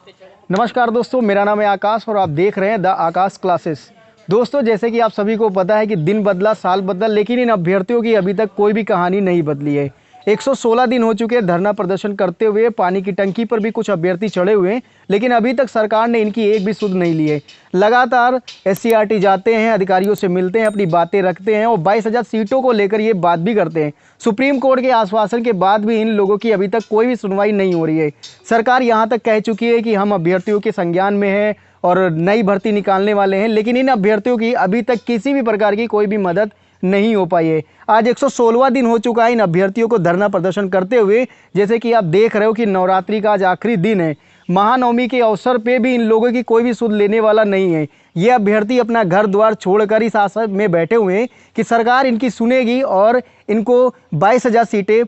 नमस्कार दोस्तों, मेरा नाम है आकाश और आप देख रहे हैं द आकाश क्लासेस। दोस्तों, जैसे कि आप सभी को पता है कि दिन बदला साल बदला, लेकिन इन अभ्यर्थियों की अभी तक कोई भी कहानी नहीं बदली है। 116 दिन हो चुके हैं धरना प्रदर्शन करते हुए। पानी की टंकी पर भी कुछ अभ्यर्थी चढ़े हुए हैं, लेकिन अभी तक सरकार ने इनकी एक भी सुध नहीं ली है। लगातार SCRT जाते हैं, अधिकारियों से मिलते हैं, अपनी बातें रखते हैं और 22,000 सीटों को लेकर ये बात भी करते हैं। सुप्रीम कोर्ट के आश्वासन के बाद भी इन लोगों की अभी तक कोई भी सुनवाई नहीं हो रही है। सरकार यहाँ तक कह चुकी है कि हम अभ्यर्थियों के संज्ञान में हैं और नई भर्ती निकालने वाले हैं, लेकिन इन अभ्यर्थियों की अभी तक किसी भी प्रकार की कोई भी मदद नहीं हो पाई है। आज 116वां दिन हो चुका है इन अभ्यर्थियों को धरना प्रदर्शन करते हुए। जैसे कि आप देख रहे हो कि नवरात्रि का आज आखिरी दिन है। महानवमी के अवसर पे भी इन लोगों की कोई भी सुध लेने वाला नहीं है। ये अभ्यर्थी अपना घर द्वार छोड़कर इस आशा में बैठे हुए हैं कि सरकार इनकी सुनेगी और इनको 22,000 सीटें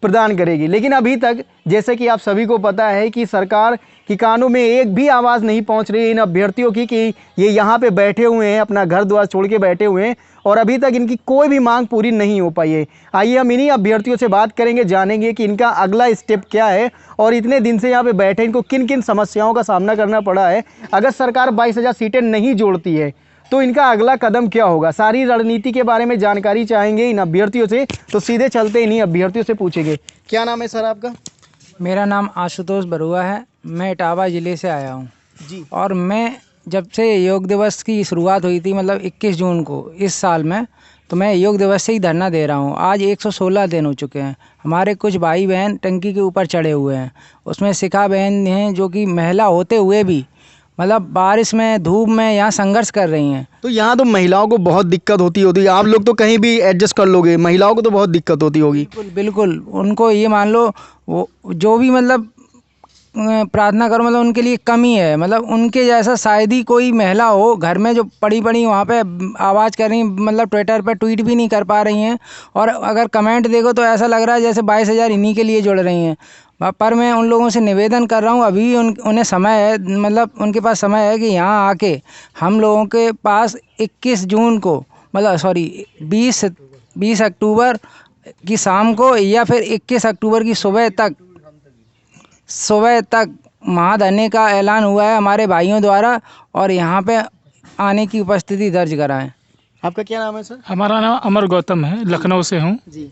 प्रदान करेगी। लेकिन अभी तक जैसे कि आप सभी को पता है कि सरकार की कानों में एक भी आवाज़ नहीं पहुंच रही है इन अभ्यर्थियों की कि ये यहाँ पे बैठे हुए हैं, अपना घर द्वार छोड़ के बैठे हुए हैं और अभी तक इनकी कोई भी मांग पूरी नहीं हो पाई है। आइए हम इन्हीं अभ्यर्थियों से बात करेंगे, जानेंगे कि इनका अगला स्टेप क्या है और इतने दिन से यहाँ पे बैठे इनको किन किन समस्याओं का सामना करना पड़ा है। अगर सरकार 22,000 सीटें नहीं जोड़ती है तो इनका अगला कदम क्या होगा, सारी रणनीति के बारे में जानकारी चाहेंगे इन अभ्यर्थियों से। तो सीधे चलते इन्हीं अभ्यर्थियों से पूछेंगे। क्या नाम है सर आपका? मेरा नाम आशुतोष बरुआ है। मैं इटावा ज़िले से आया हूँ जी। और मैं जब से योग दिवस की शुरुआत हुई थी, मतलब 21 जून को इस साल में, तो मैं योग दिवस से ही धरना दे रहा हूँ। आज 116 दिन हो चुके हैं। हमारे कुछ भाई बहन टंकी के ऊपर चढ़े हुए हैं। उसमें शिखा बहन हैं जो कि महिला होते हुए भी मतलब बारिश में धूप में यहाँ संघर्ष कर रही हैं। तो यहाँ तो महिलाओं को बहुत दिक्कत होती है। आप लोग तो कहीं भी एडजस्ट कर लोगे, महिलाओं को तो बहुत दिक्कत होती होगी। बिल्कुल बिल्कुल, उनको ये मान लो वो जो भी मतलब प्रार्थना करो, मतलब उनके लिए कमी है। मतलब उनके जैसा शायद ही कोई महिला हो घर में जो पड़ी पड़ी वहाँ पे आवाज़ कर रही, मतलब ट्विटर पे ट्वीट भी नहीं कर पा रही हैं। और अगर कमेंट देखो तो ऐसा लग रहा है जैसे 22,000 इन्हीं के लिए जुड़ रही हैं। पर मैं उन लोगों से निवेदन कर रहा हूँ, अभी उन्हें समय है, मतलब उनके पास समय है कि यहाँ आके हम लोगों के पास 21 जून को, मतलब सॉरी 20 अक्टूबर की शाम को या फिर 21 अक्टूबर की सुबह तक महाधरने का ऐलान हुआ है हमारे भाइयों द्वारा, और यहाँ पे आने की उपस्थिति दर्ज कराएं। आपका क्या नाम है सर? हमारा नाम अमर गौतम है, लखनऊ से हूँ। जी।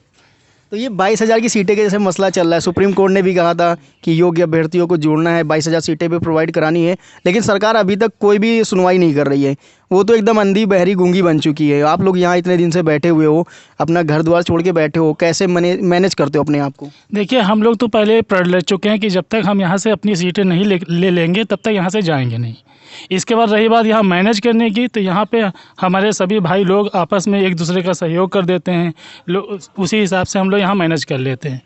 तो ये 22,000 की सीटें के जैसे मसला चल रहा है, सुप्रीम कोर्ट ने भी कहा था कि योग्य अभ्यर्थियों को जोड़ना है, 22,000 सीटें भी प्रोवाइड करानी है, लेकिन सरकार अभी तक कोई भी सुनवाई नहीं कर रही है। वो तो एकदम अंधी बहरी गूंगी बन चुकी है। आप लोग यहाँ इतने दिन से बैठे हुए हो, अपना घर द्वार छोड़ के बैठे हो, कैसे मैनेज करते हो अपने आप को? देखिए, हम लोग तो पहले प्रण ले चुके हैं कि जब तक हम यहाँ से अपनी सीटें नहीं ले लेंगे तब तक यहाँ से जाएंगे नहीं। इसके बाद रही बात यहाँ मैनेज करने की, तो यहाँ पे हमारे सभी भाई लोग आपस में एक दूसरे का सहयोग कर देते हैं, उसी हिसाब से हम लोग यहाँ मैनेज कर लेते हैं।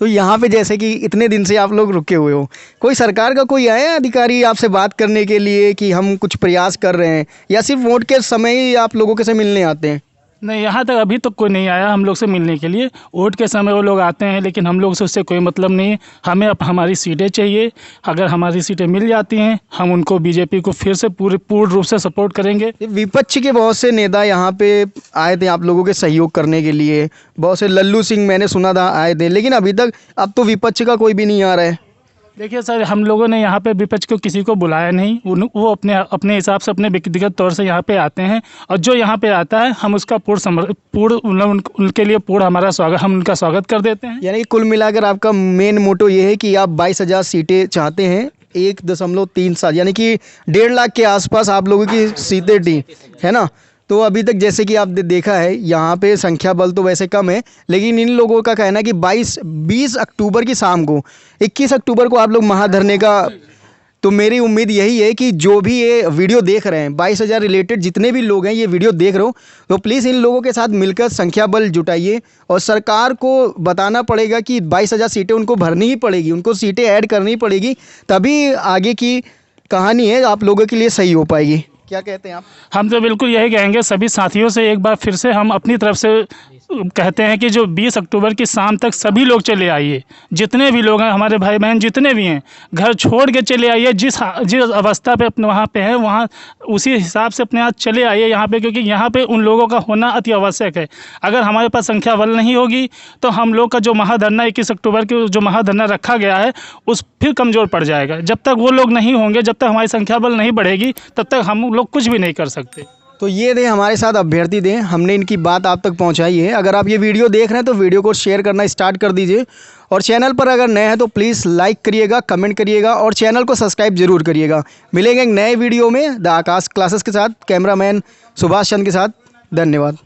तो यहाँ पे जैसे कि इतने दिन से आप लोग रुके हुए हो, कोई सरकार का कोई आया अधिकारी आपसे बात करने के लिए कि हम कुछ प्रयास कर रहे हैं, या सिर्फ वोट के समय ही आप लोगों के से मिलने आते हैं? नहीं, यहाँ तक अभी तक कोई नहीं आया हम लोग से मिलने के लिए। वोट के समय वो लोग आते हैं, लेकिन हम लोग से उससे कोई मतलब नहीं है। हमें अब हमारी सीटें चाहिए। अगर हमारी सीटें मिल जाती हैं, हम उनको बीजेपी को फिर से पूर्ण रूप से सपोर्ट करेंगे। विपक्ष के बहुत से नेता यहाँ पे आए थे आप लोगों के सहयोग करने के लिए। बहुत से लल्लू सिंह मैंने सुना था आए थे, लेकिन अभी तक अब तो विपक्ष का कोई भी नहीं आ रहा है। देखिए सर, हम लोगों ने यहाँ पे विपक्ष को किसी को बुलाया नहीं। वो अपने हिसाब से अपने व्यक्तिगत तौर से यहाँ पे आते हैं, और जो यहाँ पे आता है हम उसका उनके लिए पूर्ण हम उनका स्वागत कर देते हैं। यानी कि कुल मिलाकर आपका मेन मोटो ये है कि आप 22,000 सीटें चाहते हैं 1.3 यानी कि 1.5 लाख के आसपास आप लोगों की सीटें थी, है ना? तो अभी तक जैसे कि आपने देखा है यहाँ पे संख्या बल तो वैसे कम है, लेकिन इन लोगों का कहना है कि 20 अक्टूबर की शाम को, 21 अक्टूबर को आप लोग महाधरने का। तो मेरी उम्मीद यही है कि जो भी ये वीडियो देख रहे हैं, 22,000 रिलेटेड जितने भी लोग हैं ये वीडियो देख रहे हो, तो प्लीज़ इन लोगों के साथ मिलकर संख्या बल जुटाइए और सरकार को बताना पड़ेगा कि 22,000 सीटें उनको भरनी ही पड़ेगी, उनको सीटें ऐड करनी पड़ेगी, तभी आगे की कहानी है आप लोगों के लिए सही हो पाएगी। क्या कहते हैं आप? हम तो बिल्कुल यही कहेंगे सभी साथियों से, एक बार फिर से हम अपनी तरफ से कहते हैं कि जो 20 अक्टूबर की शाम तक सभी लोग चले आइए, जितने भी लोग हैं हमारे भाई बहन जितने भी हैं, घर छोड़ के चले आइए। जिस अवस्था पे अपने वहाँ पे हैं वहाँ उसी हिसाब से अपने आप चले आइए यहाँ पे, क्योंकि यहाँ पे उन लोगों का होना अति आवश्यक है। अगर हमारे पास संख्या बल नहीं होगी तो हम लोग का जो महाधरना 21 अक्टूबर की जो महाधरना रखा गया है उस फिर कमज़ोर पड़ जाएगा। जब तक वो लोग नहीं होंगे, जब तक हमारी संख्या बल नहीं बढ़ेगी, तब तक हम लोग कुछ भी नहीं कर सकते। तो ये थे हमारे साथ अभ्यर्थी थे, हमने इनकी बात आप तक पहुंचाई है। अगर आप ये वीडियो देख रहे हैं तो वीडियो को शेयर करना स्टार्ट कर दीजिए, और चैनल पर अगर नए हैं तो प्लीज़ लाइक करिएगा, कमेंट करिएगा और चैनल को सब्सक्राइब जरूर करिएगा। मिलेंगे एक नए वीडियो में द आकाश क्लासेस के साथ, कैमरामैन सुभाष चंद्र के साथ। धन्यवाद।